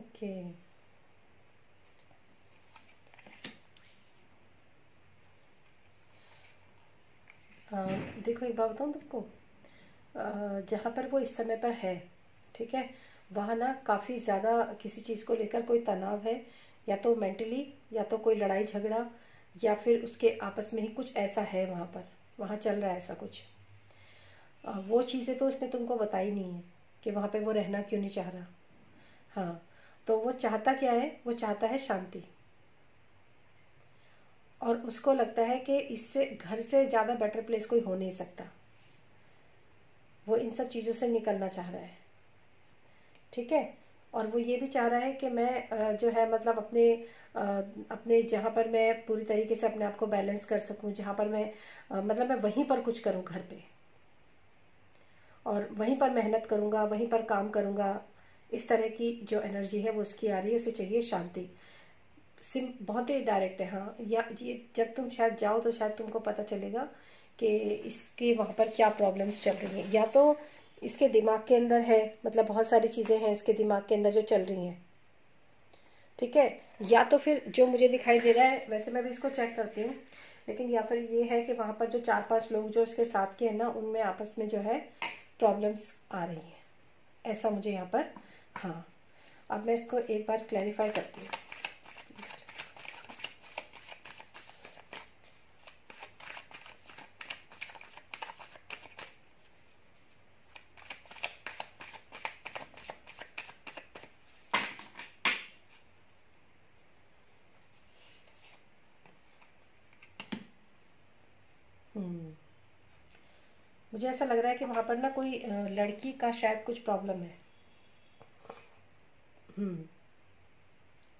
Okay. देखो एक बात बताऊँ तुमको, जहाँ पर वो इस समय पर है, ठीक है, वहाँ ना काफ़ी ज़्यादा किसी चीज़ को लेकर कोई तनाव है, या तो मेंटली, या तो कोई लड़ाई झगड़ा, या फिर उसके आपस में ही कुछ ऐसा है वहाँ पर, वहाँ चल रहा है ऐसा कुछ। वो चीज़ें तो उसने तुमको बताई नहीं है कि वहाँ पे वो रहना क्यों नहीं चाह रहा। हाँ, तो वो चाहता क्या है, वो चाहता है शांति। और उसको लगता है कि इससे घर से ज़्यादा बेटर प्लेस कोई हो नहीं सकता। वो इन सब चीज़ों से निकलना चाह रहा है, ठीक है। और वो ये भी चाह रहा है कि मैं जो है मतलब अपने जहाँ पर मैं पूरी तरीके से अपने आप को बैलेंस कर सकूँ, जहाँ पर मैं मतलब मैं वहीं पर कुछ करूँ घर पे, और वहीं पर मेहनत करूँगा, वहीं पर काम करूँगा। इस तरह की जो एनर्जी है वो उसकी आ रही है, उसे चाहिए शांति। सिम बहुत ही डायरेक्ट है। हाँ, या ये जब तुम शायद जाओ तो शायद तुमको पता चलेगा कि इसके वहाँ पर क्या प्रॉब्लम्स चल रही हैं। या तो इसके दिमाग के अंदर है, मतलब बहुत सारी चीज़ें हैं इसके दिमाग के अंदर जो चल रही हैं, ठीक है। या तो फिर जो मुझे दिखाई दे रहा है, वैसे मैं भी इसको चेक करती हूँ, लेकिन या फिर ये है कि वहाँ पर जो 4-5 लोग जो इसके साथ के हैं ना, उनमें आपस में जो है प्रॉब्लम्स आ रही हैं, ऐसा मुझे यहाँ पर। हाँ, अब मैं इसको एक बार क्लैरिफाई करती हूँ। मुझे ऐसा लग रहा है कि वहाँ पर ना कोई लड़की का शायद कुछ प्रॉब्लम है।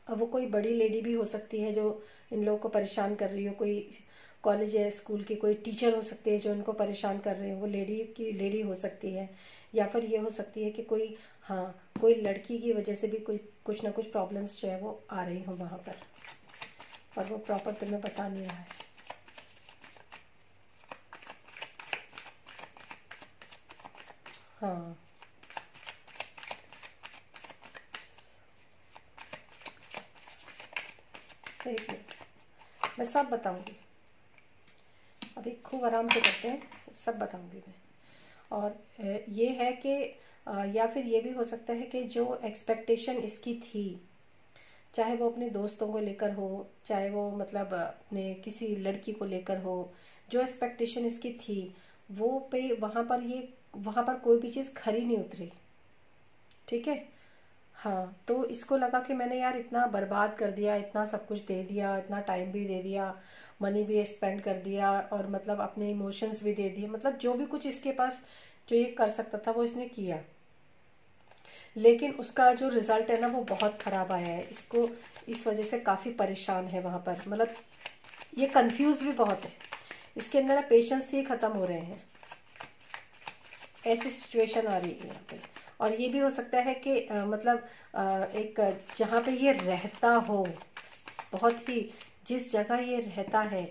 अब वो कोई बड़ी लेडी भी हो सकती है जो इन लोगों को परेशान कर रही हो, कोई कॉलेज या स्कूल की कोई टीचर हो सकती है जो इनको परेशान कर रहे हो, वो लेडी हो सकती है। या फिर ये हो सकती है कि कोई, हाँ, कोई लड़की की वजह से भी कोई कुछ ना कुछ प्रॉब्लम्स जो है वो आ रही हो वहाँ पर, और वो प्रॉपर तुम्हें बता नहीं रहा है। हाँ, एक मिनट, मैं सब बताऊंगी, अभी खूब आराम से करते हैं, सब बताऊंगी मैं। और ये है कि या फिर ये भी हो सकता है कि जो एक्सपेक्टेशन इसकी थी, चाहे वो अपने दोस्तों को लेकर हो, चाहे वो मतलब अपने किसी लड़की को लेकर हो, जो एक्सपेक्टेशन इसकी थी वो पे वहाँ पर कोई भी चीज़ खरी नहीं उतरी, ठीक है। हाँ, तो इसको लगा कि मैंने यार इतना बर्बाद कर दिया, इतना सब कुछ दे दिया, इतना टाइम भी दे दिया, मनी भी स्पेंड कर दिया, और मतलब अपने इमोशंस भी दे दिए, मतलब जो भी कुछ इसके पास जो ये कर सकता था वो इसने किया, लेकिन उसका जो रिजल्ट है ना वो बहुत खराब आया है। इसको इस वजह से काफ़ी परेशान है वहाँ पर, मतलब ये कंफ्यूज भी बहुत है, इसके अंदर पेशेंस ही ख़त्म हो रहे हैं, ऐसी सिचुएशन आ रही है यहाँ पे। और ये भी हो सकता है कि मतलब एक जहाँ पे ये रहता हो, बहुत ही जिस जगह ये रहता है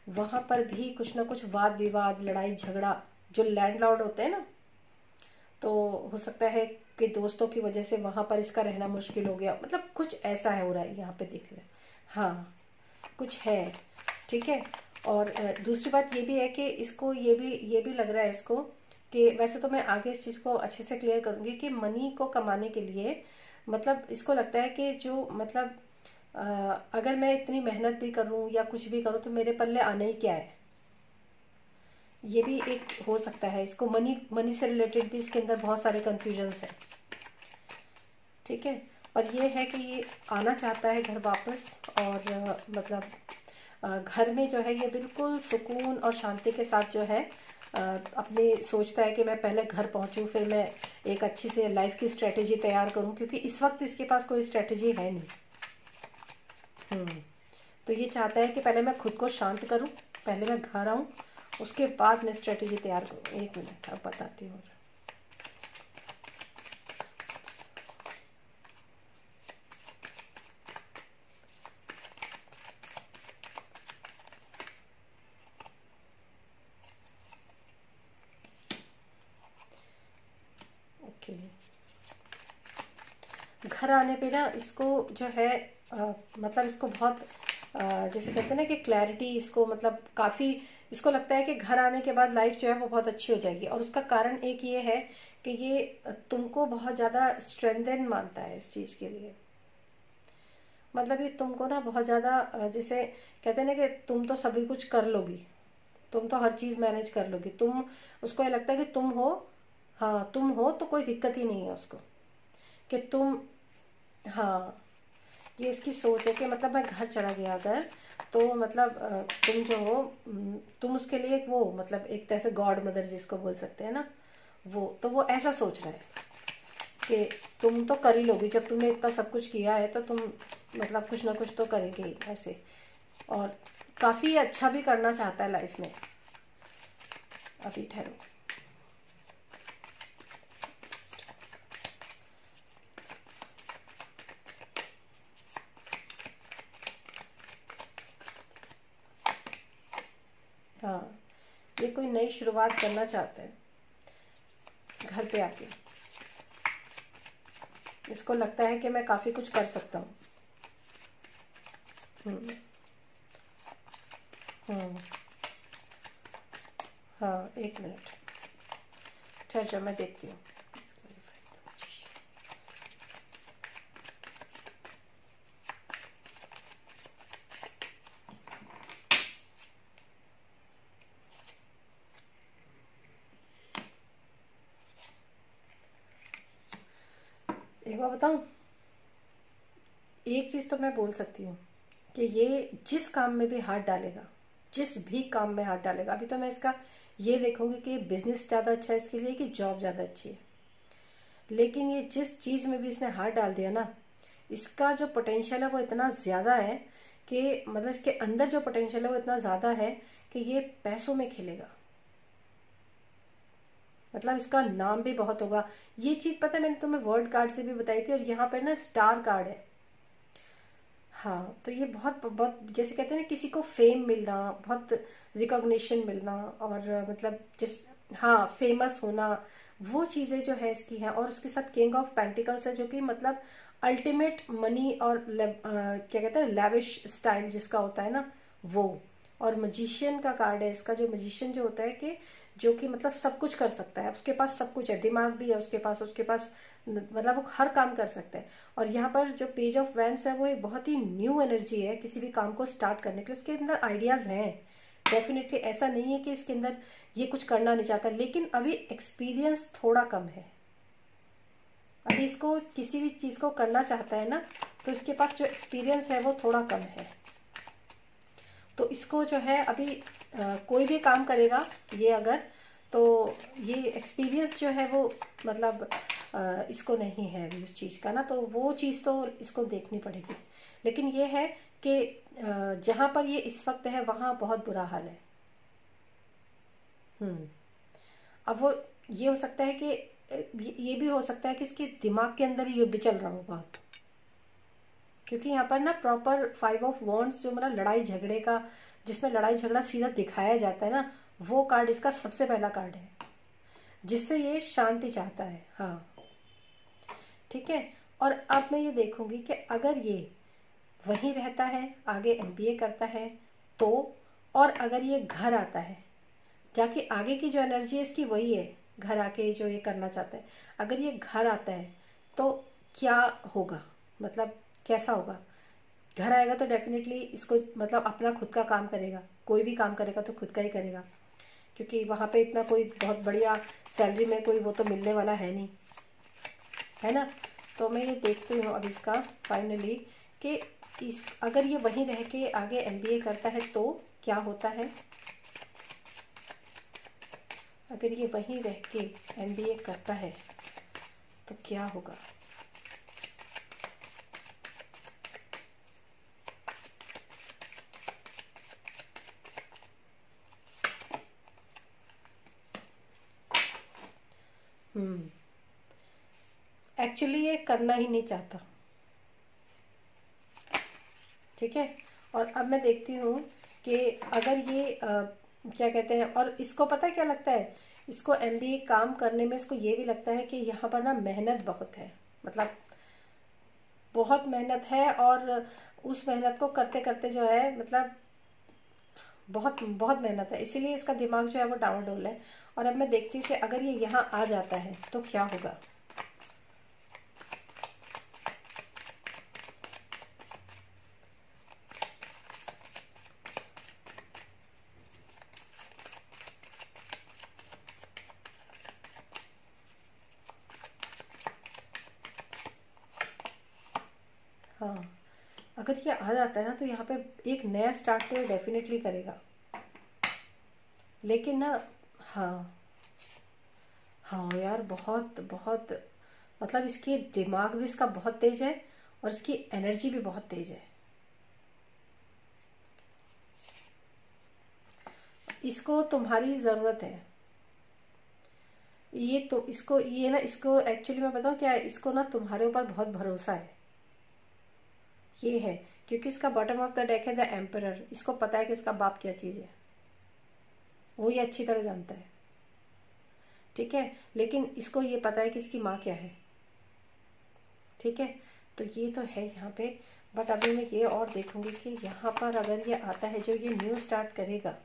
वहाँ पर भी कुछ ना कुछ वाद विवाद, लड़ाई झगड़ा, जो लैंडलॉर्ड होते हैं ना, तो हो सकता है कि दोस्तों की वजह से वहाँ पर इसका रहना मुश्किल हो गया, मतलब कुछ ऐसा है हो रहा है यहाँ पे, देख ले। हाँ, कुछ है, ठीक है। और दूसरी बात ये भी है कि इसको ये भी लग रहा है इसको कि वैसे तो मैं आगे इस चीज़ को अच्छे से क्लियर करूँगी कि मनी को कमाने के लिए, मतलब इसको लगता है कि जो मतलब अ, अगर मैं इतनी मेहनत भी करूँ या कुछ भी करूँ तो मेरे पल्ले आना ही क्या है, ये भी एक हो सकता है। इसको मनी मनी से रिलेटेड भी इसके अंदर बहुत सारे कंफ्यूजन्स हैं, ठीक है। और ये है कि ये आना चाहता है घर वापस, और मतलब घर में जो है ये बिल्कुल सुकून और शांति के साथ जो है अपने सोचता है कि मैं पहले घर पहुंचूं, फिर मैं एक अच्छी से लाइफ की स्ट्रेटेजी तैयार करूं, क्योंकि इस वक्त इसके पास कोई स्ट्रेटेजी है नहीं। तो ये चाहता है कि पहले मैं खुद को शांत करूं, पहले मैं घर आऊं, उसके बाद मैं स्ट्रेटेजी तैयार करूं। एक मिनट, अब बताती हूँ। ओके, घर आने पे ना इसको जो है मतलब इसको बहुत जैसे कहते हैं ना कि क्लैरिटी, इसको मतलब काफ़ी इसको लगता है कि घर आने के बाद लाइफ जो है वो बहुत अच्छी हो जाएगी। और उसका कारण एक ये है कि ये तुमको बहुत ज़्यादा स्ट्रेंथन मानता है इस चीज़ के लिए। मतलब ये तुमको ना बहुत ज़्यादा जैसे कहते हैं ना कि तुम तो सभी कुछ कर लोगी, तुम तो हर चीज़ मैनेज कर लोगी, तुम उसको ये लगता है कि तुम हो, हाँ तुम हो तो कोई दिक्कत ही नहीं है उसको कि तुम, हाँ ये इसकी सोच है कि मतलब मैं घर चला गया अगर तो मतलब तुम जो हो तुम उसके लिए एक वो मतलब एक तरह से गॉड मदर जिसको बोल सकते हैं ना, वो तो वो ऐसा सोच रहा है कि तुम तो कर ही लोगी, जब तुमने इतना सब कुछ किया है तो तुम मतलब कुछ ना कुछ तो करेंगे ही ऐसे। और काफ़ी अच्छा भी करना चाहता है लाइफ में। अभी ठहरो, हाँ ये कोई नई शुरुआत करना चाहता है घर पे आके। इसको लगता है कि मैं काफ़ी कुछ कर सकता हूँ। हाँ एक मिनट ठहर जाओ, मैं देखती हूँ। एक बार बताऊँ, एक चीज़ तो मैं बोल सकती हूँ कि ये जिस काम में भी हाथ डालेगा, जिस भी काम में हाथ डालेगा, अभी तो मैं इसका ये देखूंगी कि बिजनेस ज़्यादा अच्छा है इसके लिए कि जॉब ज़्यादा अच्छी है, लेकिन ये जिस चीज़ में भी इसने हाथ डाल दिया ना, इसका जो पोटेंशियल है वो इतना ज़्यादा है कि मतलब इसके अंदर जो पोटेंशियल है वो इतना ज़्यादा है कि ये पैसों में खेलेगा। मतलब इसका नाम भी बहुत होगा। ये चीज़ पता है मैंने तुम्हें वर्ड कार्ड से भी बताई थी, और यहाँ पर ना स्टार कार्ड है। हाँ तो ये बहुत बहुत जैसे कहते हैं ना किसी को फेम मिलना, बहुत रिकॉग्निशन मिलना, और मतलब जिस, हाँ फेमस होना, वो चीज़ें जो है इसकी हैं। और उसके साथ किंग ऑफ पेंटिकल्स है जो कि मतलब अल्टीमेट मनी और क्या कहते हैं लैविश स्टाइल जिसका होता है ना वो। और मजिशियन का कार्ड है इसका, जो मजिशियन जो होता है कि जो कि मतलब सब कुछ कर सकता है, उसके पास सब कुछ है, दिमाग भी है उसके पास मतलब वो हर काम कर सकता है। और यहाँ पर जो पेज ऑफ वैंड्स है वो एक बहुत ही न्यू एनर्जी है किसी भी काम को स्टार्ट करने के लिए। इसके अंदर आइडियाज़ हैं डेफिनेटली, ऐसा नहीं है कि इसके अंदर ये कुछ करना नहीं चाहता, लेकिन अभी एक्सपीरियंस थोड़ा कम है। अभी इसको किसी भी चीज़ को करना चाहता है ना, तो इसके पास जो एक्सपीरियंस है वो थोड़ा कम है। तो इसको जो है अभी कोई भी काम करेगा ये अगर, तो ये एक्सपीरियंस जो है वो मतलब इसको नहीं है अभी उस चीज़ का ना, तो वो चीज़ तो इसको देखनी पड़ेगी। लेकिन ये है कि जहाँ पर ये इस वक्त है वहाँ बहुत बुरा हाल है। अब वो ये हो सकता है कि ये भी हो सकता है कि इसके दिमाग के अंदर ही युद्ध चल रहा हो बहुत, क्योंकि यहाँ पर ना प्रॉपर 5 ऑफ वॉन्ड्स जो मतलब लड़ाई झगड़े का, जिसमें लड़ाई झगड़ा सीधा दिखाया जाता है ना, वो कार्ड इसका सबसे पहला कार्ड है जिससे ये शांति चाहता है। हाँ ठीक है। और अब मैं ये देखूंगी कि अगर ये वहीं रहता है, आगे एमबीए करता है तो, और अगर ये घर आता है, जाके आगे की जो एनर्जी है इसकी वही है, घर आके जो ये करना चाहता है, अगर ये घर आता है तो क्या होगा, मतलब कैसा होगा। घर आएगा तो डेफिनेटली इसको मतलब अपना खुद का काम करेगा, कोई भी काम करेगा तो खुद का ही करेगा, क्योंकि वहाँ पे इतना कोई बहुत बढ़िया सैलरी में कोई वो तो मिलने वाला है नहीं, है ना। तो मैं ये देखती हूँ अब इसका फाइनली कि इस अगर ये वहीं रह के आगे एमबीए करता है तो क्या होता है, अगर ये वहीं रह के एमबीए करता है तो क्या होगा। एक्चुअली ये करना ही नहीं चाहता, ठीक है। और अब मैं देखती हूँ कि अगर ये क्या कहते हैं, और इसको पता है क्या लगता है, इसको एमबीए काम करने में इसको ये भी लगता है कि यहाँ पर ना मेहनत बहुत है, मतलब बहुत मेहनत है, और उस मेहनत को करते करते जो है मतलब बहुत बहुत मेहनत है, इसीलिए इसका दिमाग जो है वो डावाडोल है। और अब मैं देखती हूँ कि अगर ये यहाँ आ जाता है तो क्या होगा। हाँ, अगर ये आ जाता है ना तो यहाँ पे एक नया स्टार्ट तो डेफिनेटली करेगा, लेकिन ना, हाँ हाँ यार, बहुत बहुत मतलब इसकी दिमाग भी इसका बहुत तेज है, और इसकी एनर्जी भी बहुत तेज है। इसको तुम्हारी ज़रूरत है। ये तो इसको, ये ना, इसको एक्चुअली मैं बताऊँ क्या है, इसको ना तुम्हारे ऊपर बहुत भरोसा है, ये है। क्योंकि इसका बॉटम ऑफ द डेक है द एम्परर। इसको पता है कि इसका बाप क्या चीज़ है, वो ये अच्छी तरह जानता है, ठीक है। लेकिन इसको ये पता है कि इसकी माँ क्या है, ठीक है। तो ये तो है यहाँ पे। बट अभी मैं ये और देखूंगी कि यहाँ पर अगर ये आता है, जो ये न्यू स्टार्ट करेगा,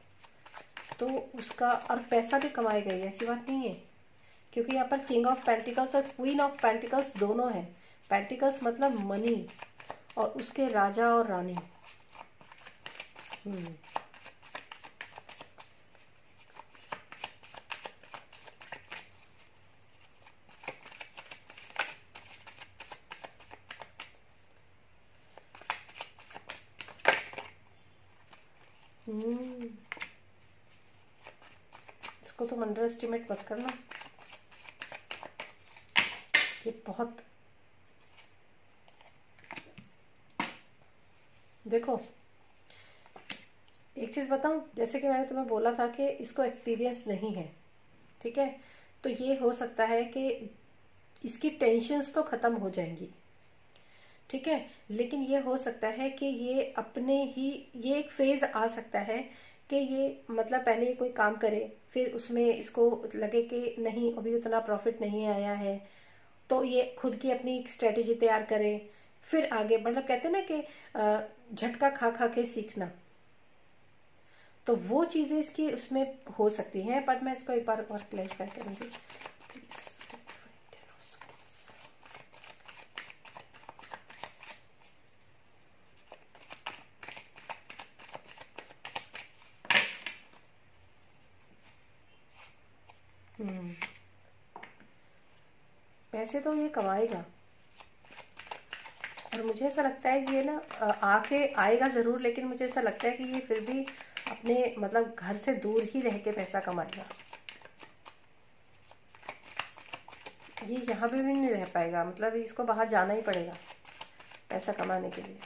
तो उसका और पैसा भी कमाएगा, ये ऐसी बात नहीं है। क्योंकि यहाँ पर किंग ऑफ पेंटिकल्स और क्वीन ऑफ पेंटिकल्स दोनों है। पेंटिकल्स मतलब मनी, और उसके राजा और रानी। हम्म हम्म इसको तुम अंडर एस्टिमेट मत करना, ये बहुत, देखो एक चीज़ बताऊं, जैसे कि मैंने तुम्हें बोला था कि इसको एक्सपीरियंस नहीं है, ठीक है। तो ये हो सकता है कि इसकी टेंशन्स तो ख़त्म हो जाएंगी, ठीक है। लेकिन ये हो सकता है कि ये अपने ही, ये एक फेज़ आ सकता है कि ये मतलब पहले ये कोई काम करे, फिर उसमें इसको लगे कि नहीं अभी उतना प्रॉफिट नहीं आया है, तो ये खुद की अपनी एक स्ट्रेटेजी तैयार करे, फिर आगे मतलब कहते हैं ना कि झटका खा खा के सीखना। तो वो चीज़ें इसकी उसमें हो सकती हैं, बट मैं इसको एक बार और क्लैरिफाई करूँगी। पैसे तो ये कमाएगा, और मुझे ऐसा लगता है कि ये ना आके आएगा ज़रूर, लेकिन मुझे ऐसा लगता है कि ये फिर भी अपने मतलब घर से दूर ही रह के पैसा कमाएगा। ये यहाँ पे भी नहीं रह पाएगा, मतलब इसको बाहर जाना ही पड़ेगा पैसा कमाने के लिए।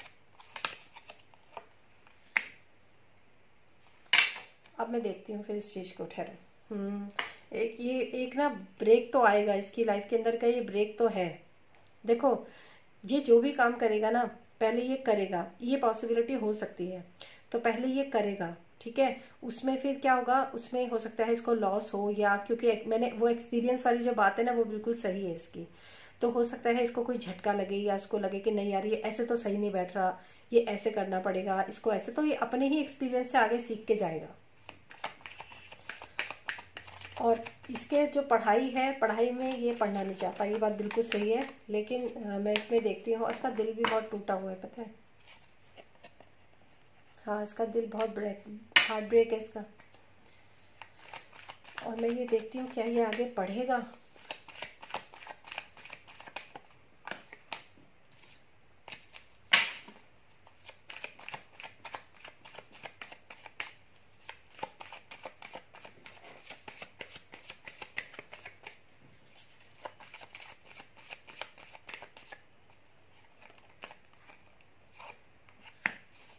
अब मैं देखती हूँ फिर इस चीज़ को, ठहरो। एक ये एक ना ब्रेक तो आएगा इसकी लाइफ के अंदर का, ये ब्रेक तो है। देखो ये जो भी काम करेगा ना, पहले ये करेगा, ये पॉसिबिलिटी हो सकती है, तो पहले ये करेगा, ठीक है। उसमें फिर क्या होगा, उसमें हो सकता है इसको लॉस हो, या क्योंकि मैंने वो एक्सपीरियंस वाली जो बात है ना, वो बिल्कुल सही है इसकी। तो हो सकता है इसको कोई झटका लगे, या उसको लगे कि नहीं यार ये ऐसे तो सही नहीं बैठ रहा, ये ऐसे करना पड़ेगा इसको ऐसे, तो ये अपने ही एक्सपीरियंस से आगे सीख के जाएगा। और इसके जो पढ़ाई है, पढ़ाई में ये पढ़ना नहीं चाहता, ये बात बिल्कुल सही है। लेकिन मैं इसमें देखती हूँ इसका दिल भी बहुत टूटा हुआ है, पता है। हाँ, इसका दिल बहुत हार्ट ब्रेक है इसका। और मैं ये देखती हूँ क्या ये आगे पढ़ेगा।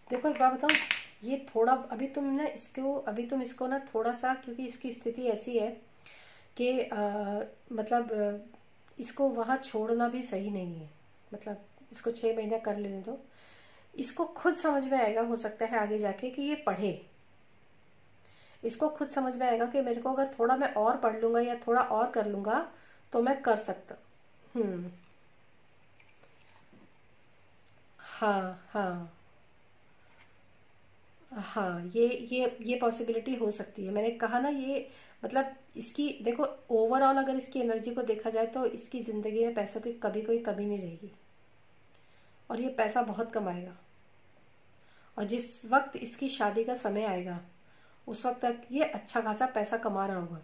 देखो एक बात बताऊँ, ये थोड़ा अभी तुम इसको ना थोड़ा सा, क्योंकि इसकी स्थिति ऐसी है कि मतलब इसको वहाँ छोड़ना भी सही नहीं है। मतलब इसको 6 महीने कर लेने दो, इसको खुद समझ में आएगा, हो सकता है आगे जाके कि ये पढ़े। इसको खुद समझ में आएगा कि मेरे को अगर थोड़ा मैं और पढ़ लूँगा या थोड़ा और कर लूँगा तो मैं कर सकता। हाँ हाँ हाँ, ये पॉसिबिलिटी हो सकती है। मैंने कहा ना, ये मतलब इसकी देखो, ओवरऑल अगर इसकी एनर्जी को देखा जाए तो इसकी ज़िंदगी में पैसों की कभी कोई कमी नहीं रहेगी, और ये पैसा बहुत कमाएगा। और जिस वक्त इसकी शादी का समय आएगा उस वक्त तक ये अच्छा खासा पैसा कमा रहा होगा।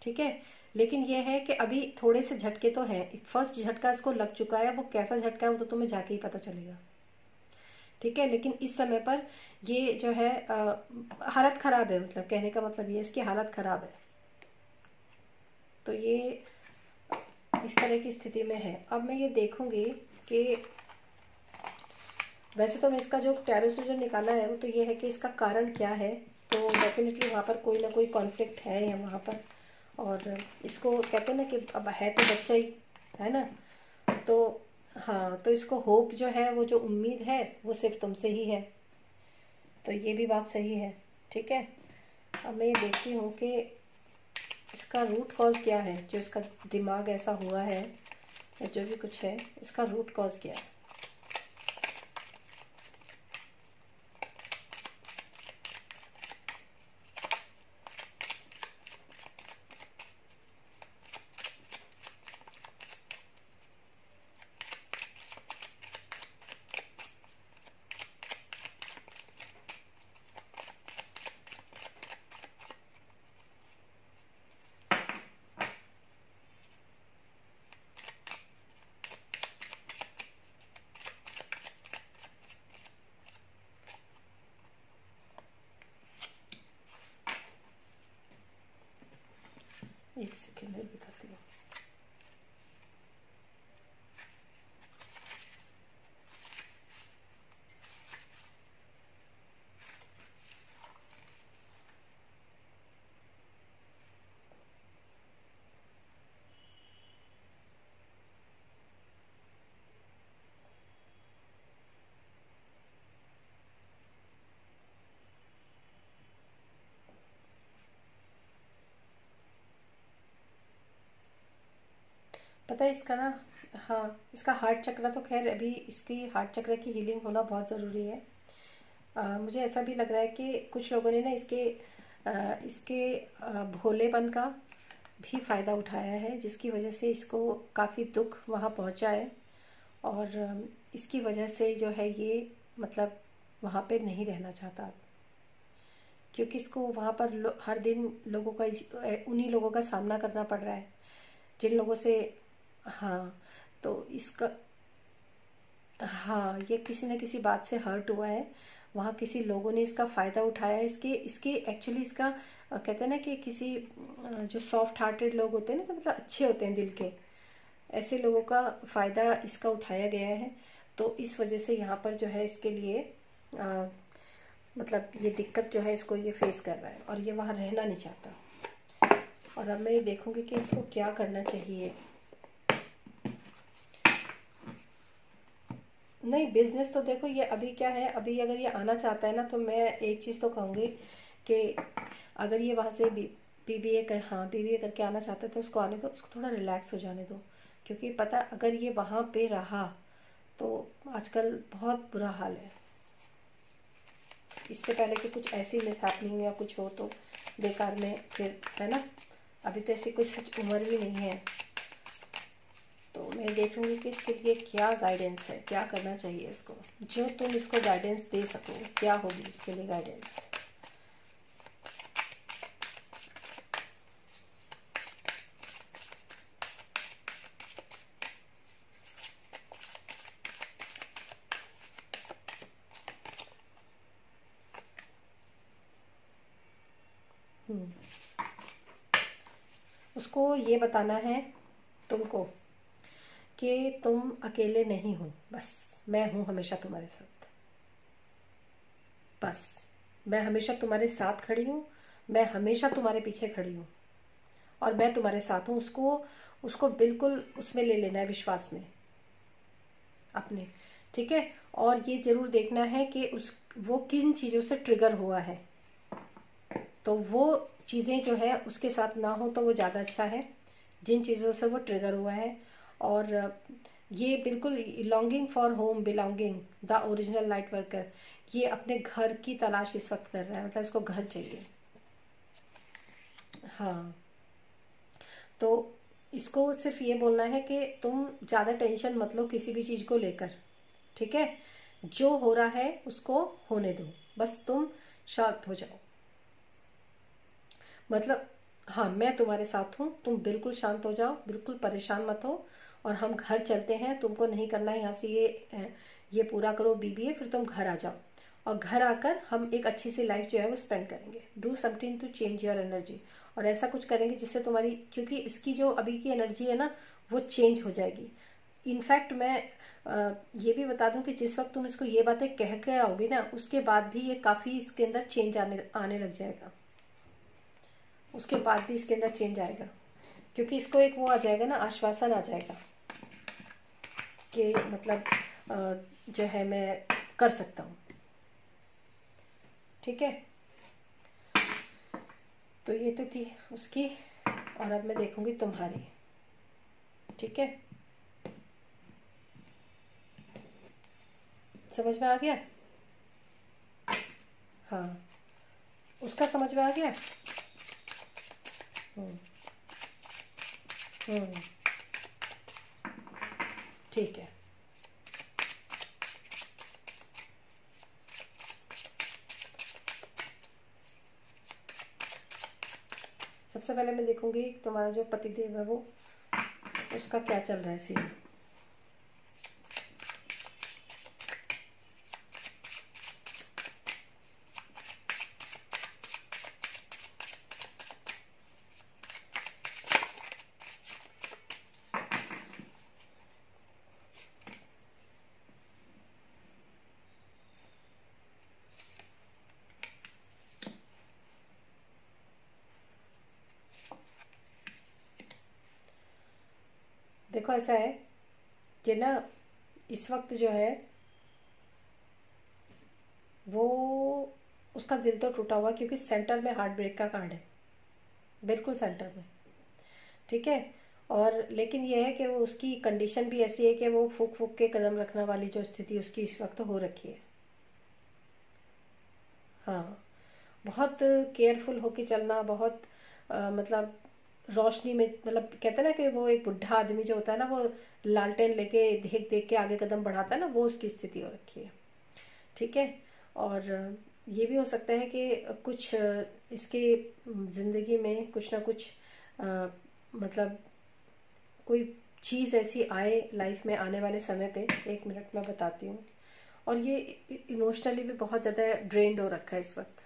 ठीक है, लेकिन ये है कि अभी थोड़े से झटके तो हैं। फर्स्ट झटका इसको लग चुका है, वो कैसा झटका है वो तो तुम्हें जाके ही पता चलेगा। ठीक है, लेकिन इस समय पर ये जो है हालत खराब है, मतलब कहने का मतलब ये इसकी हालत खराब है। तो ये इस तरह की स्थिति में है। अब मैं ये देखूंगी कि वैसे तो मैं इसका जो टैरो से जो निकाला है वो तो ये है कि इसका कारण क्या है। तो डेफिनेटली वहाँ पर कोई ना कोई कॉन्फ्लिक्ट है या वहाँ पर, और इसको कहते हैं ना कि अब है तो बच्चा ही है ना, तो हाँ, तो इसको होप जो है, वो जो उम्मीद है वो सिर्फ तुमसे ही है। तो ये भी बात सही है। ठीक है, अब मैं ये देखती हूँ कि इसका रूट कॉज क्या है, जो इसका दिमाग ऐसा हुआ है या जो भी कुछ है, इसका रूट कॉज क्या है। एक सेकेंड में बताती हूँ। पता है इसका ना, हाँ, इसका हार्ट चक्र तो खैर अभी इसकी हार्ट चक्र की हीलिंग होना बहुत ज़रूरी है। मुझे ऐसा भी लग रहा है कि कुछ लोगों ने ना इसके भोलेपन का भी फ़ायदा उठाया है, जिसकी वजह से इसको काफ़ी दुख वहाँ पहुँचा है। और इसकी वजह से जो है ये मतलब वहाँ पे नहीं रहना चाहता, क्योंकि इसको वहाँ पर हर दिन लोगों का उन्हीं लोगों का सामना करना पड़ रहा है जिन लोगों से, हाँ, तो इसका, हाँ, ये किसी न किसी बात से हर्ट हुआ है। वहाँ किसी लोगों ने इसका फ़ायदा उठाया है। इसके इसके एक्चुअली इसका कहते हैं ना कि किसी जो सॉफ्ट हार्टेड लोग होते हैं ना, जो मतलब अच्छे होते हैं दिल के, ऐसे लोगों का फ़ायदा इसका उठाया गया है। तो इस वजह से यहाँ पर जो है इसके लिए मतलब ये दिक्कत जो है इसको ये फेस कर रहा है, और ये वहाँ रहना नहीं चाहता। और अब मैं ये देखूँगी कि इसको क्या करना चाहिए। नहीं, बिजनेस तो देखो, ये अभी क्या है, अभी अगर ये आना चाहता है ना, तो मैं एक चीज़ तो कहूँगी कि अगर ये वहाँ से बीबीए कर, हाँ, बीबीए करके आना चाहता है तो उसको आने दो, उसको थोड़ा रिलैक्स हो जाने दो। क्योंकि पता, अगर ये वहाँ पे रहा तो आजकल बहुत बुरा हाल है। इससे पहले कि कुछ ऐसी मिसहैपनिंग या कुछ हो तो बेकार में फिर, है ना, अभी तो ऐसी कोई सच उम्र भी नहीं है। तो मैं देखूंगी कि इसके लिए क्या गाइडेंस है, क्या करना चाहिए इसको, जो तुम इसको गाइडेंस दे सको, क्या होगी इसके लिए गाइडेंस। उसको ये बताना है तुमको कि तुम अकेले नहीं हो, बस मैं हूं हमेशा तुम्हारे साथ। बस मैं हमेशा तुम्हारे साथ खड़ी हूँ, मैं हमेशा तुम्हारे पीछे खड़ी हूँ, और मैं तुम्हारे साथ हूँ। उसको उसको बिल्कुल उसमें ले लेना है, विश्वास में अपने। ठीक है, और ये जरूर देखना है कि वो किन चीज़ों से ट्रिगर हुआ है, तो वो चीज़ें जो है उसके साथ ना हो तो वो ज़्यादा अच्छा है, जिन चीज़ों से वो ट्रिगर हुआ है। और ये बिल्कुल longing for home, belonging, the original light worker, ये अपने घर की तलाश इस वक्त कर रहा है, मतलब इसको घर चाहिए। हाँ, तो इसको सिर्फ ये बोलना है कि तुम ज़्यादा टेंशन मत लो किसी भी चीज़ को लेकर, ठीक है। जो हो रहा है उसको होने दो, बस तुम शांत हो जाओ। मतलब हाँ, मैं तुम्हारे साथ हूँ, तुम बिल्कुल शांत हो जाओ, बिल्कुल परेशान मत हो। और हम घर चलते हैं, तुमको नहीं करना है यहाँ से ये पूरा करो बीबीए, फिर तुम घर आ जाओ। और घर आकर हम एक अच्छी सी लाइफ जो है वो स्पेंड करेंगे। Do something to change your energy, और ऐसा कुछ करेंगे जिससे तुम्हारी, क्योंकि इसकी जो अभी की एनर्जी है ना वो चेंज हो जाएगी। इनफैक्ट मैं ये भी बता दूं कि जिस वक्त तुम इसको ये बातें कह के आओगी ना, उसके बाद भी ये काफ़ी इसके अंदर चेंज आने लग जाएगा। उसके बाद भी इसके अंदर चेंज आएगा, क्योंकि इसको एक वो आ जाएगा ना, आश्वासन आ जाएगा कि मतलब जो है मैं कर सकता हूँ, ठीक है। तो ये तो थी उसकी, और अब मैं देखूंगी तुम्हारी, ठीक है। समझ में आ गया? हाँ, उसका समझ में आ गया। हम्म, हम्म, ठीक है। सबसे पहले मैं देखूंगी तुम्हारा जो पतिदेव है वो, उसका क्या चल रहा है सीन। देखो ऐसा है कि ना, इस वक्त जो है वो, उसका दिल तो टूटा हुआ, क्योंकि सेंटर में हार्ट ब्रेक का कार्ड है, बिल्कुल सेंटर में, ठीक है। और लेकिन यह है कि वो, उसकी कंडीशन भी ऐसी है कि वो फूक फूक के कदम रखने वाली जो स्थिति उसकी इस वक्त हो रखी है। हाँ, बहुत केयरफुल होके चलना, बहुत मतलब रोशनी में, मतलब कहते हैं ना कि वो एक बुढ़ा आदमी जो होता है ना, वो लालटेन लेके देख देख के आगे कदम बढ़ाता है ना, वो उसकी स्थिति हो रखी है, ठीक है। और ये भी हो सकता है कि कुछ इसके ज़िंदगी में कुछ ना कुछ मतलब कोई चीज़ ऐसी आए लाइफ में आने वाले समय पे। एक मिनट मैं बताती हूँ। और ये इमोशनली भी बहुत ज़्यादा ड्रेन्ड हो रखा है इस वक्त,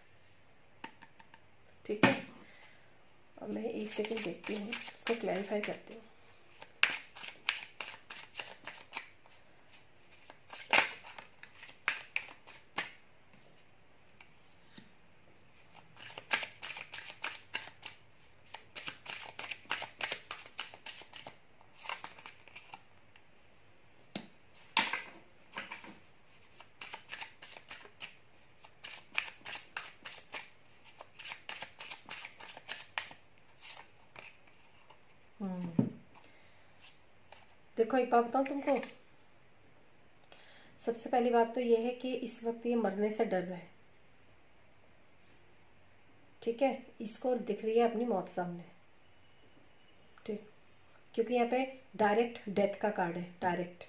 ठीक है। अब मैं एक सेकंड देखती हूँ, इसको क्लैरिफाई करती हूँ। देखो एक बात बताऊँ तुमको, सबसे पहली बात तो ये है कि इस वक्त ये मरने से डर रहा है, ठीक है। इसको दिख रही है अपनी मौत सामने, ठीक, क्योंकि यहाँ पे डायरेक्ट डेथ का कार्ड है, डायरेक्ट,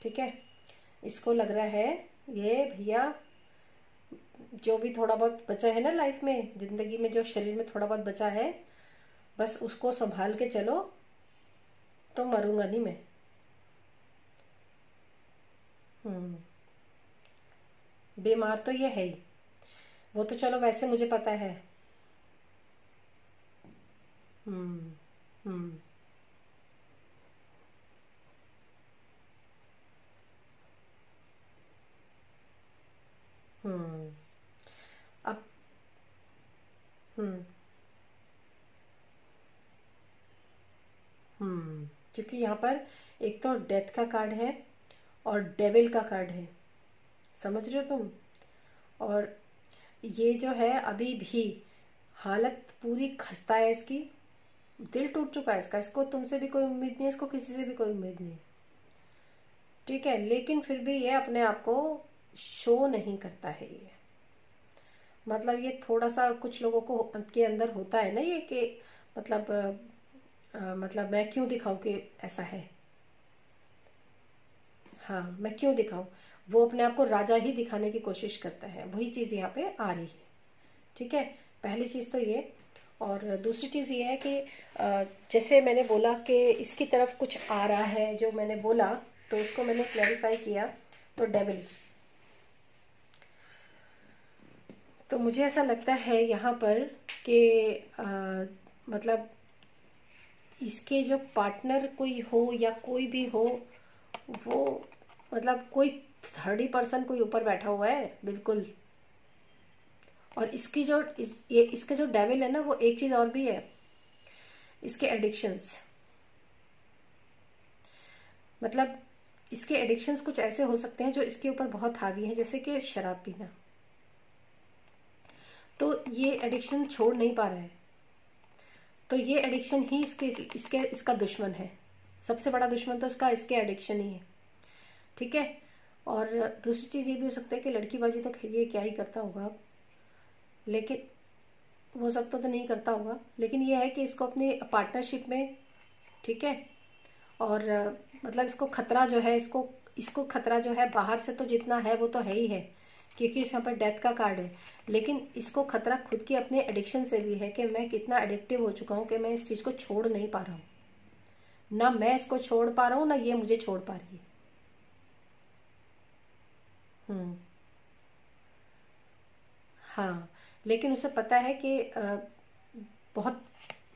ठीक है। इसको लग रहा है ये भैया, जो भी थोड़ा बहुत बचा है ना लाइफ में, जिंदगी में जो शरीर में थोड़ा बहुत बचा है, बस उसको संभाल के चलो, तो मरूंगा नहीं मैं। हम्म, बीमार तो ये है ही, वो तो चलो वैसे मुझे पता है। हम्म, हम्म, हम्म। अब हम्म, क्योंकि यहाँ पर एक तो डेथ का कार्ड है और डेविल का कार्ड है, समझ रहे हो तुम। और ये जो है अभी भी हालत पूरी खस्ता है इसकी, दिल टूट चुका है इसका, इसको तुमसे भी कोई उम्मीद नहीं है, इसको किसी से भी कोई उम्मीद नहीं है, ठीक है। लेकिन फिर भी ये अपने आप को शो नहीं करता है ये, मतलब ये थोड़ा सा कुछ लोगों को के अंदर होता है ना ये कि मतलब मतलब मैं क्यों दिखाऊं कि ऐसा है, हाँ मैं क्यों दिखाऊं, वो अपने आप को राजा ही दिखाने की कोशिश करता है, वही चीज़ यहाँ पे आ रही है, ठीक है। पहली चीज़ तो ये, और दूसरी चीज़ ये है कि जैसे मैंने बोला कि इसकी तरफ कुछ आ रहा है, जो मैंने बोला तो उसको मैंने क्लैरिफाई किया। तो डेविल, तो मुझे ऐसा लगता है यहाँ पर कि मतलब इसके जो पार्टनर कोई हो या कोई भी हो, वो मतलब कोई थर्ड पर्सन कोई ऊपर बैठा हुआ है बिल्कुल। और इसकी जो ये इसका जो डेविल है ना, वो एक चीज़ और भी है, इसके एडिक्शंस, मतलब इसके एडिक्शंस कुछ ऐसे हो सकते हैं जो इसके ऊपर बहुत हावी हैं, जैसे कि शराब पीना। तो ये एडिक्शन छोड़ नहीं पा रहा है, तो ये एडिक्शन ही इसका दुश्मन है, सबसे बड़ा दुश्मन तो इसका इसके एडिक्शन ही है, ठीक है। और दूसरी चीज़ ये भी हो सकता है कि लड़कीबाजी तो ये क्या ही करता होगा, लेकिन वो सब तो नहीं करता होगा, लेकिन ये है कि इसको अपनी पार्टनरशिप में, ठीक है। और मतलब इसको खतरा जो है, इसको खतरा जो है बाहर से तो जितना है वो तो है ही है, क्योंकि यहाँ पर डेथ का कार्ड है, लेकिन इसको खतरा खुद की अपने एडिक्शन से भी है कि मैं कितना एडिक्टिव हो चुका हूँ कि मैं इस चीज़ को छोड़ नहीं पा रहा हूँ, ना मैं इसको छोड़ पा रहा हूँ ना ये मुझे छोड़ पा रही है। हाँ, लेकिन उसे पता है कि बहुत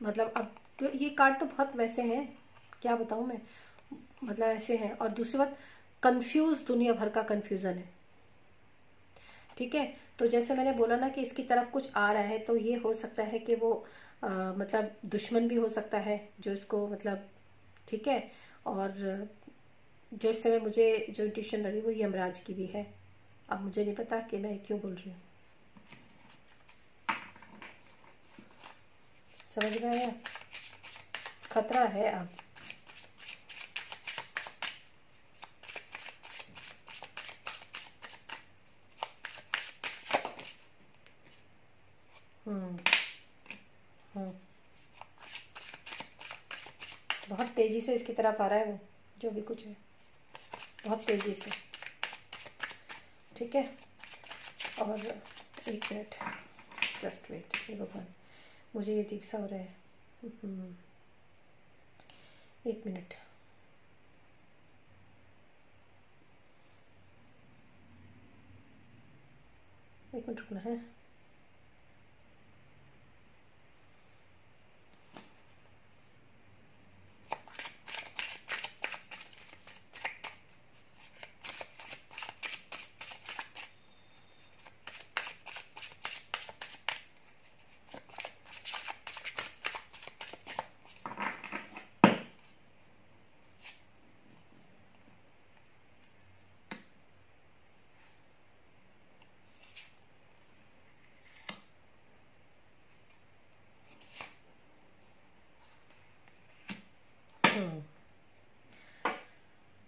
मतलब अब तो ये कार्ड तो बहुत वैसे हैं, क्या बताऊँ मैं, मतलब ऐसे हैं। और दूसरी बात, कंफ्यूज, दुनिया भर का कंफ्यूजन है, ठीक है। तो जैसे मैंने बोला ना कि इसकी तरफ कुछ आ रहा है, तो ये हो सकता है कि वो मतलब दुश्मन भी हो सकता है जो इसको मतलब, ठीक है। और जो इस समय मुझे जो इंट्यूशन लगी वो यमराज की भी है। अब मुझे नहीं पता कि मैं क्यों बोल रही हूँ, समझ में आया, खतरा है अब। बहुत तेजी से इसकी तरफ आ रहा है वो, जो भी कुछ है बहुत तेजी से, ठीक है। और एक मिनट, जस्ट वेट, ये भगवान मुझे ये अजीब सा हो रहा है, एक मिनट, एक मिनट रुकना है।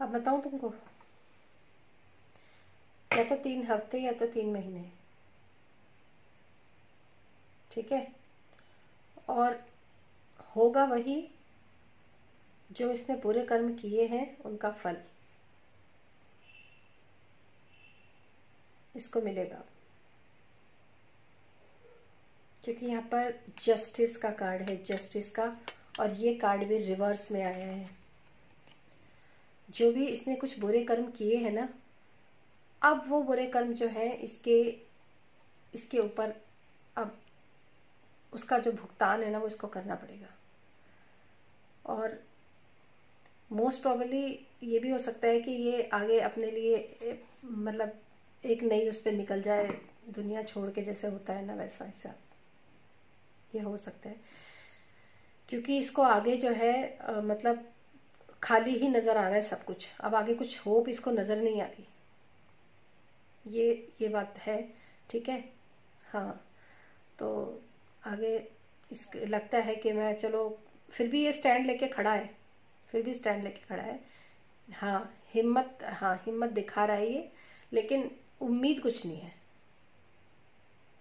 अब बताऊं तुमको, या तो 3 हफ्ते या तो 3 महीने, ठीक है। और होगा वही जो इसने बुरे कर्म किए हैं उनका फल इसको मिलेगा, क्योंकि यहाँ पर जस्टिस का कार्ड है, जस्टिस का, और ये कार्ड भी रिवर्स में आया है। जो भी इसने कुछ बुरे कर्म किए हैं ना, अब वो बुरे कर्म जो है इसके ऊपर अब उसका जो भुगतान है ना वो इसको करना पड़ेगा। और मोस्ट प्रोबेबली ये भी हो सकता है कि ये आगे अपने लिए मतलब एक नई उस पर निकल जाए, दुनिया छोड़ के, जैसे होता है ना वैसा ऐसा ये हो सकता है, क्योंकि इसको आगे जो है मतलब खाली ही नज़र आ रहा है सब कुछ, अब आगे कुछ होप इसको नज़र नहीं आ रही, ये बात है, ठीक है। हाँ, तो आगे इस लगता है कि मैं चलो फिर भी ये स्टैंड लेके खड़ा है, फिर भी स्टैंड लेके खड़ा है। हाँ हिम्मत दिखा रहा है ये, लेकिन उम्मीद कुछ नहीं है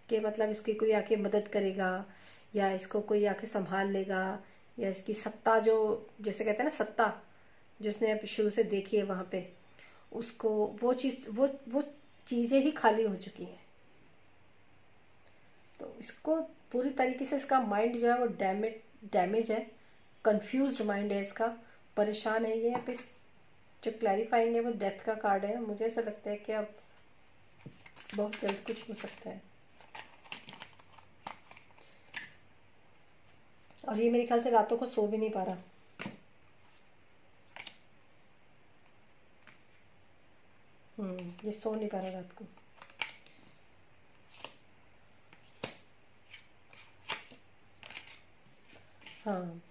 कि मतलब इसकी कोई आके मदद करेगा या इसको कोई आके संभाल लेगा, या इसकी सत्ता जो जैसे कहते हैं ना सत्ता जिसने अब शुरू से देखी है वहां पे, उसको वो चीज वो चीजें ही खाली हो चुकी हैं। तो इसको पूरी तरीके से इसका माइंड जो है वो डैमेज है, कंफ्यूज्ड माइंड है इसका, परेशान है ये। यहाँ पे जो क्लैरिफाइंग है वो डेथ का कार्ड है। मुझे ऐसा लगता है कि अब बहुत जल्द कुछ हो सकता है, और ये मेरे ख्याल से रातों को सो भी नहीं पा रहा। ये सो नहीं पा रहा रात को। हाँ,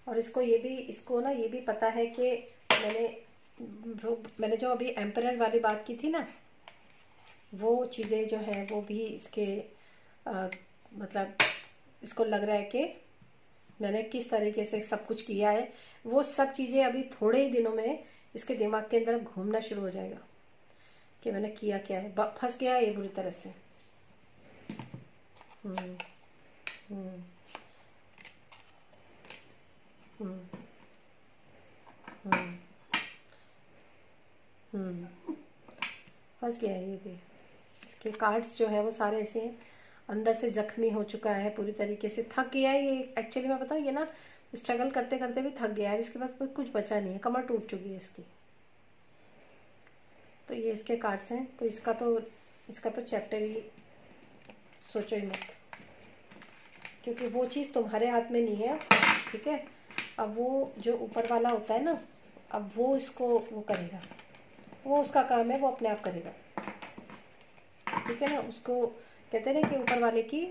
और इसको ये भी पता है कि मैंने जो अभी एम्परर वाली बात की थी ना, वो चीज़ें जो है वो भी इसके मतलब इसको लग रहा है कि मैंने किस तरीके से सब कुछ किया है, वो सब चीज़ें अभी थोड़े ही दिनों में इसके दिमाग के अंदर घूमना शुरू हो जाएगा कि मैंने किया क्या है। फंस गया है ये बुरी तरह से। हम्म हम्म हम्म हम्म फंस गया है ये भी। इसके कार्ड्स जो है वो सारे ऐसे हैं, अंदर से जख्मी हो चुका है पूरी तरीके से, थक गया है ये। एक्चुअली मैं बताऊँ, ये ना स्ट्रगल करते करते भी थक गया है, इसके पास कुछ बचा नहीं है, कमर टूट चुकी है इसकी। तो ये इसके कार्ड्स हैं। तो इसका तो चैप्टर ही सोचो ही मत, क्योंकि वो चीज़ तुम्हारे हाथ में नहीं है। ठीक है, अब वो जो ऊपर वाला होता है ना, अब वो इसको वो करेगा, वो उसका काम है, वो अपने आप करेगा। ठीक है ना, उसको कहते हैं ना कि ऊपर वाले की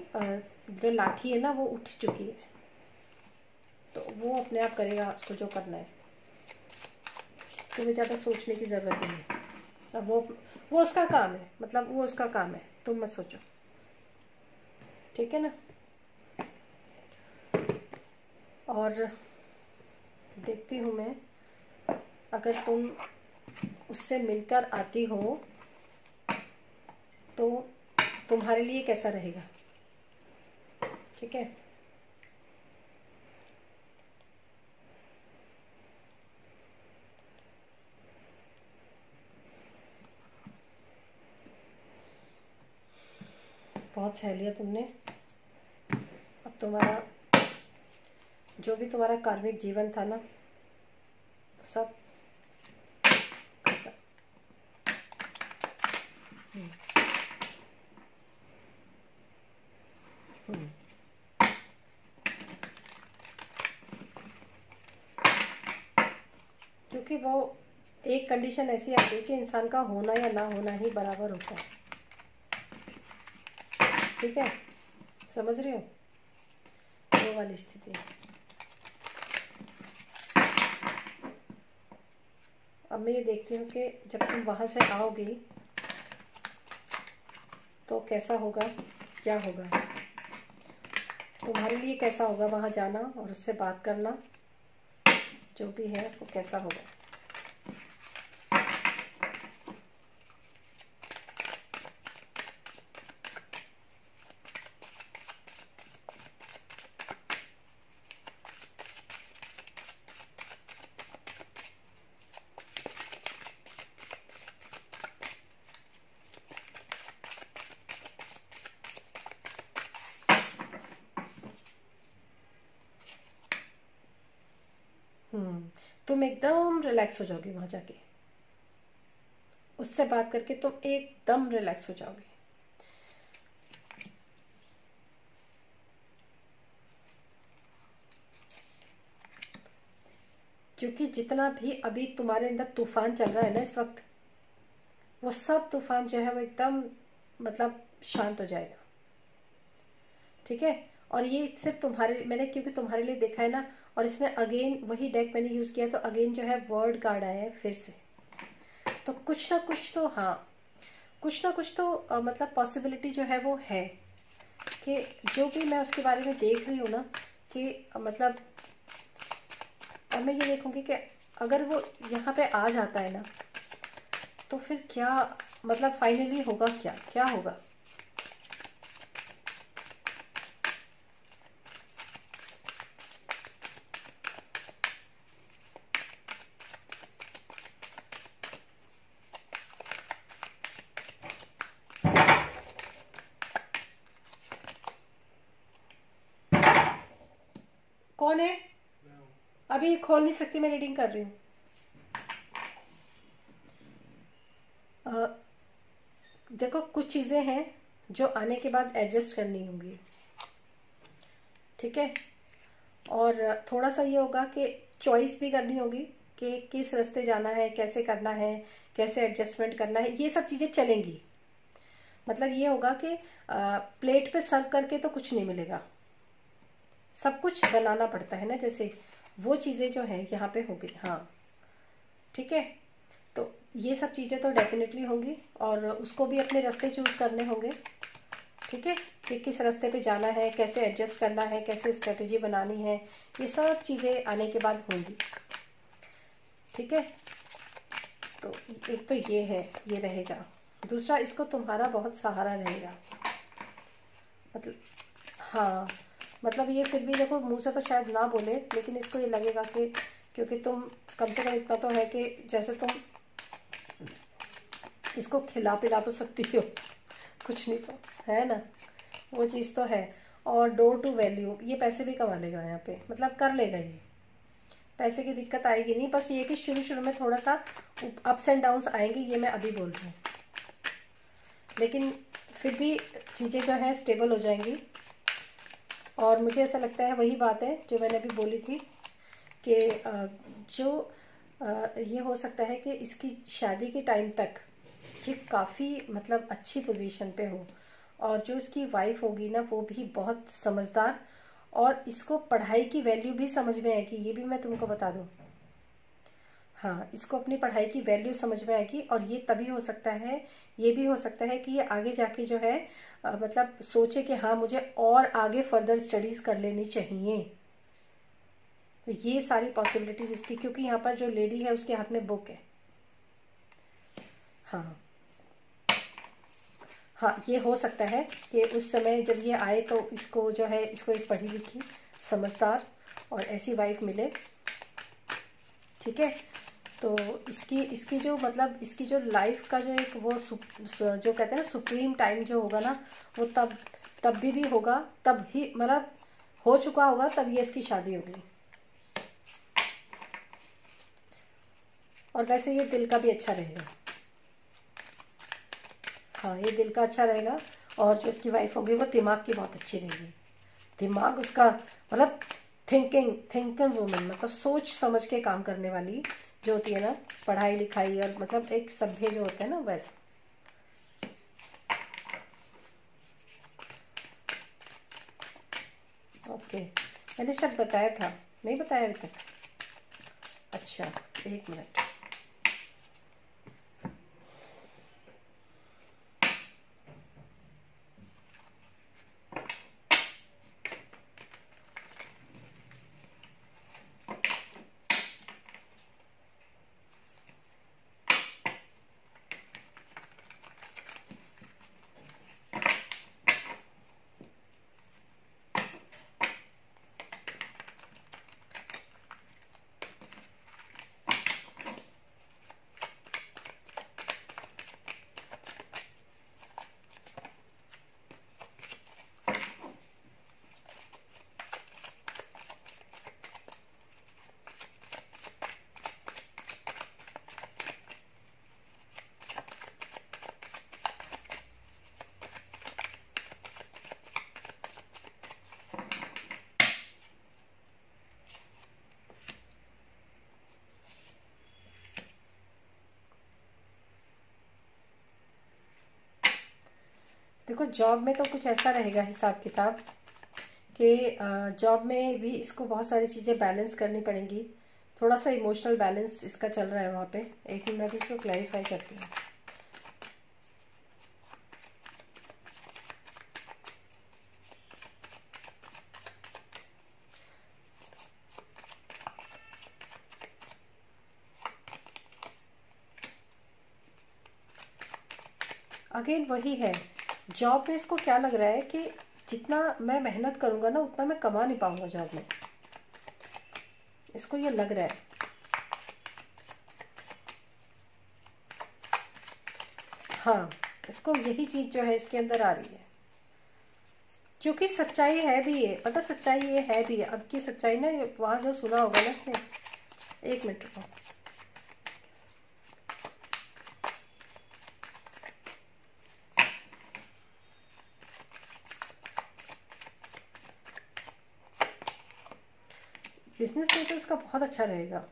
जो लाठी है ना वो उठ चुकी है, तो वो अपने आप करेगा उसको जो करना है। तुम्हें ज़्यादा सोचने की ज़रूरत नहीं है। अब वो उसका काम है, मतलब वो उसका काम है, तुम मत सोचो। ठीक है ना। और देखती हूँ मैं, अगर तुम उससे मिलकर आती हो तो तुम्हारे लिए कैसा रहेगा। ठीक है, बहुत सह लिया तुमने। अब तुम्हारा जो भी तुम्हारा कार्मिक जीवन था ना, सब खत्म। क्योंकि वो एक कंडीशन ऐसी आती है कि इंसान का होना या ना होना ही बराबर होता है। ठीक है, समझ रहे हो, वो वाली स्थिति है। अब मैं ये देखती हूँ कि जब तुम वहां से आओगी तो कैसा होगा, क्या होगा, तुम्हारे लिए कैसा होगा वहां जाना और उससे बात करना, जो भी है वो कैसा होगा। तुम एकदम रिलैक्स हो जाओगे वहां जाके, उससे बात करके तुम एकदम रिलैक्स हो जाओगे। क्योंकि जितना भी अभी तुम्हारे अंदर तूफान चल रहा है ना इस वक्त, वो सब तूफान जो है वो एकदम मतलब शांत हो जाएगा। ठीक है, और ये सिर्फ तुम्हारे, मैंने क्योंकि तुम्हारे लिए देखा है ना, और इसमें अगेन वही डेक मैंने यूज किया, तो अगेन जो है वर्ड कार्ड आया है फिर से। तो कुछ ना कुछ तो, हाँ कुछ ना कुछ तो मतलब पॉसिबिलिटी जो है वो है कि जो भी मैं उसके बारे में देख रही हूँ ना, कि मतलब अब मैं ये देखूंगी कि अगर वो यहाँ पे आ जाता है ना, तो फिर क्या मतलब फाइनली होगा, क्या क्या होगा। कौन है? अभी खोल नहीं सकती, मैं रीडिंग कर रही हूँ। देखो कुछ चीज़ें हैं जो आने के बाद एडजस्ट करनी होंगी, ठीक है। और थोड़ा सा ये होगा कि चॉइस भी करनी होगी कि किस रास्ते जाना है, कैसे करना है, कैसे एडजस्टमेंट करना है, ये सब चीज़ें चलेंगी। मतलब ये होगा कि प्लेट पे सर्व करके तो कुछ नहीं मिलेगा, सब कुछ बनाना पड़ता है ना, जैसे वो चीज़ें जो है यहाँ पे हो गई। हाँ ठीक है, तो ये सब चीज़ें तो डेफिनेटली होंगी और उसको भी अपने रास्ते चूज़ करने होंगे, ठीक है, कि किस रास्ते पे जाना है, कैसे एडजस्ट करना है, कैसे स्ट्रेटजी बनानी है, ये सब चीज़ें आने के बाद होंगी, ठीक है। तो एक तो ये है, ये रहेगा। दूसरा, इसको तुम्हारा बहुत सहारा रहेगा, मतलब हाँ, मतलब ये फिर भी देखो मुंह से तो शायद ना बोले, लेकिन इसको ये लगेगा कि क्योंकि तुम कम से कम इतना तो है कि जैसे तुम इसको खिला पिला तो सकती हो, कुछ नहीं तो है ना, वो चीज़ तो है। और डोर टू वैल्यू, ये पैसे भी कमा लेगा यहाँ पे, मतलब कर लेगा, ये पैसे की दिक्कत आएगी नहीं। बस ये कि शुरू शुरू में थोड़ा सा अप्स एंड डाउन्स आएंगे, ये मैं अभी बोल रही हूँ, लेकिन फिर भी चीज़ें जो है स्टेबल हो जाएंगी। और मुझे ऐसा लगता है वही बात है जो मैंने अभी बोली थी कि जो ये हो सकता है कि इसकी शादी के टाइम तक ये काफ़ी मतलब अच्छी पोजीशन पे हो, और जो इसकी वाइफ होगी ना वो भी बहुत समझदार, और इसको पढ़ाई की वैल्यू भी समझ में आएगी, ये भी मैं तुमको बता दूं। हाँ, इसको अपनी पढ़ाई की वैल्यू समझ में आएगी, और ये तभी हो सकता है, ये भी हो सकता है कि ये आगे जाके जो है मतलब सोचे कि हाँ मुझे और आगे फर्दर स्टडीज कर लेनी चाहिए। तो ये सारी पॉसिबिलिटीज इसकी, क्योंकि यहाँ पर जो लेडी है उसके हाथ में बुक है। हाँ हाँ, ये हो सकता है कि उस समय जब ये आए तो इसको जो है, इसको एक पढ़ी लिखी समझदार और ऐसी वाइफ मिले, ठीक है। तो इसकी इसकी जो मतलब इसकी जो लाइफ का जो एक वो जो कहते हैं ना सुप्रीम टाइम जो होगा ना, वो तब भी होगा, तब ही मतलब हो चुका होगा, तब ये इसकी शादी होगी। और वैसे ये दिल का भी अच्छा रहेगा, हाँ ये दिल का अच्छा रहेगा। और जो इसकी वाइफ होगी वो दिमाग की बहुत अच्छी रहेगी, दिमाग उसका मतलब थिंकिंग वुमन, मतलब सोच समझ के काम करने वाली जो होती है ना, पढ़ाई लिखाई और मतलब एक सभ्य जो होता है ना, वैसे। ओके, मैंने शायद बताया था, नहीं बताया अभी तक? अच्छा, एक मिनट। देखो जॉब में तो कुछ ऐसा रहेगा हिसाब किताब कि जॉब में भी इसको बहुत सारी चीज़ें बैलेंस करनी पड़ेंगी। थोड़ा सा इमोशनल बैलेंस इसका चल रहा है वहाँ पे। एक मिनट अभी इसको क्लैरिफाई करती हूँ। अगेन वही है, जॉब में इसको क्या लग रहा है कि जितना मैं मेहनत करूँगा ना उतना मैं कमा नहीं पाऊँगा जॉब में, इसको ये लग रहा है। हाँ, इसको यही चीज़ जो है इसके अंदर आ रही है, क्योंकि सच्चाई है भी ये, पता सच्चाई ये है भी है। अब की सच्चाई ना, वहाँ जो सुना होगा ना इसने, एक मिनट रुको, बिजनेस में तो इसका बहुत अच्छा रहेगा,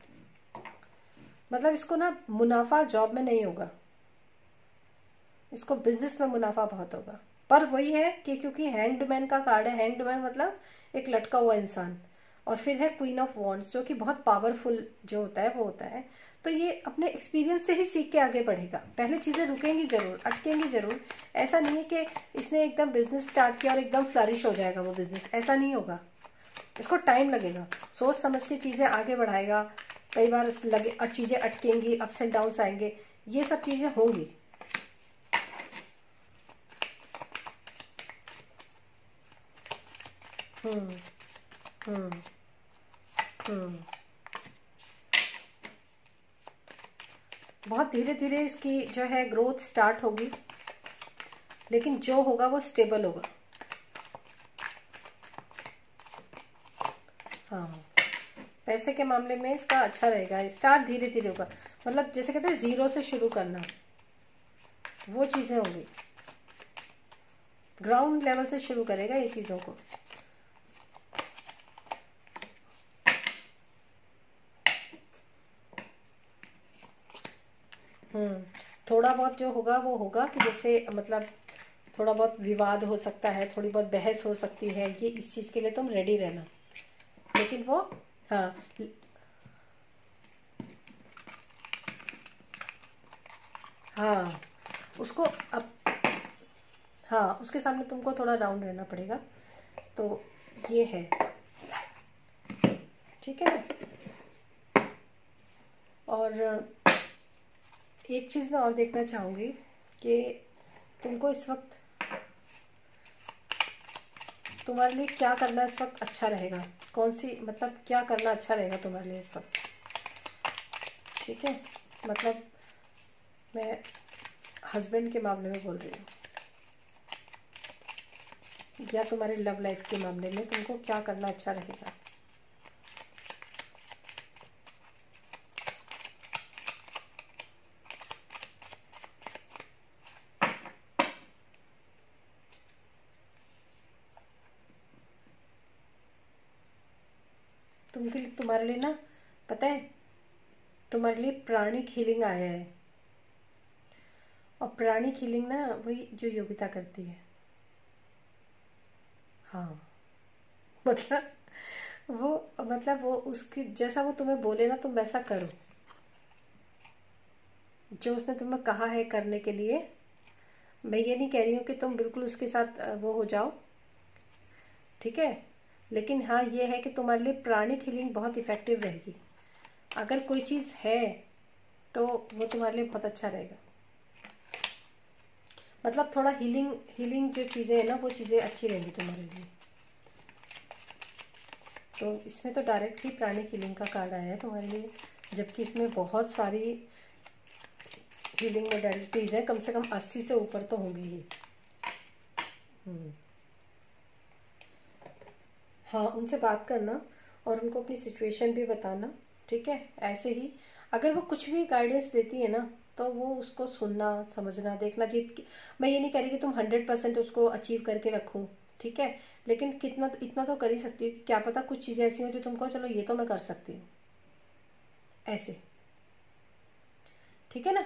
मतलब इसको ना मुनाफा जॉब में नहीं होगा, इसको बिजनेस में मुनाफा बहुत होगा। पर वही है कि क्योंकि हैंगड का कार्ड है, हैंगड मतलब एक लटका हुआ इंसान, और फिर है क्वीन ऑफ वॉन्ड्स जो कि बहुत पावरफुल जो होता है वो होता है। तो ये अपने एक्सपीरियंस से ही सीख के आगे बढ़ेगा। पहले चीज़ें रुकेंगी जरूर, अटकेंगी जरूर, ऐसा नहीं है कि इसने एकदम बिजनेस स्टार्ट किया और एकदम फ्लरिश हो जाएगा वो बिजनेस, ऐसा नहीं होगा। इसको टाइम लगेगा, सोच समझ के चीज़ें आगे बढ़ाएगा। कई बार लगे और चीज़ें अटकेंगी, अप्स एंड डाउन्स आएंगे, ये सब चीज़ें होंगी। हम्म हम्म हम्म बहुत धीरे धीरे इसकी जो है ग्रोथ स्टार्ट होगी, लेकिन जो होगा वो स्टेबल होगा। हाँ, पैसे के मामले में इसका अच्छा रहेगा, स्टार्ट धीरे धीरे होगा, मतलब जैसे कहते हैं जीरो से शुरू करना, वो चीज़ें होंगी, ग्राउंड लेवल से शुरू करेगा ये चीज़ों को। थोड़ा बहुत जो होगा वो होगा कि जैसे मतलब थोड़ा बहुत विवाद हो सकता है, थोड़ी बहुत बहस हो सकती है, ये इस चीज़ के लिए तुम रेडी रहना, लेकिन वो हाँ हाँ उसको अब हाँ उसके सामने तुमको थोड़ा राउंड रहना पड़ेगा, तो ये है, ठीक है ना। और एक चीज़ मैं और देखना चाहूँगी कि तुमको इस वक्त तुम्हारे लिए क्या करना इस वक्त अच्छा रहेगा, कौन सी मतलब क्या करना अच्छा रहेगा तुम्हारे लिए इस वक्त, ठीक है। मतलब मैं हस्बैंड के मामले में बोल रही हूँ, या तुम्हारे लव लाइफ के मामले में तुमको क्या करना अच्छा रहेगा। तुम्हारे लिए ना, पता है, तुम्हारे लिए प्राणिक हीलिंग आया है, और प्राणिक हीलिंग ना वही जो योगिता करती है। हाँ, मतलब वो मतलब वो उसकी जैसा वो तुम्हें बोले ना तुम वैसा करो, जो उसने तुम्हें कहा है करने के लिए। मैं ये नहीं कह रही हूँ कि तुम बिल्कुल उसके साथ वो हो जाओ, ठीक है, लेकिन हाँ ये है कि तुम्हारे लिए प्राणिक हीलिंग बहुत इफेक्टिव रहेगी। अगर कोई चीज़ है तो वो तुम्हारे लिए बहुत अच्छा रहेगा, मतलब थोड़ा हीलिंग हीलिंग जो चीज़ें हैं ना वो चीज़ें अच्छी रहेंगी तुम्हारे लिए। तो इसमें तो डायरेक्ट ही प्राणिक हीलिंग का कार्ड आया है तुम्हारे लिए, जबकि इसमें बहुत सारी हीलिंग मोडेलिटीज़ है, कम से कम 80 से ऊपर तो होंगी ही। हाँ, उनसे बात करना और उनको अपनी सिचुएशन भी बताना, ठीक है। ऐसे ही अगर वो कुछ भी गाइडेंस देती है ना तो वो उसको सुनना, समझना, देखना। मैं ये नहीं कह रही कि तुम 100% उसको अचीव करके रखो, ठीक है, लेकिन कितना इतना तो कर ही सकती हूँ कि क्या पता कुछ चीज़ें ऐसी हों जो तुमको चलो ये तो मैं कर सकती हूँ, ऐसे, ठीक है ना।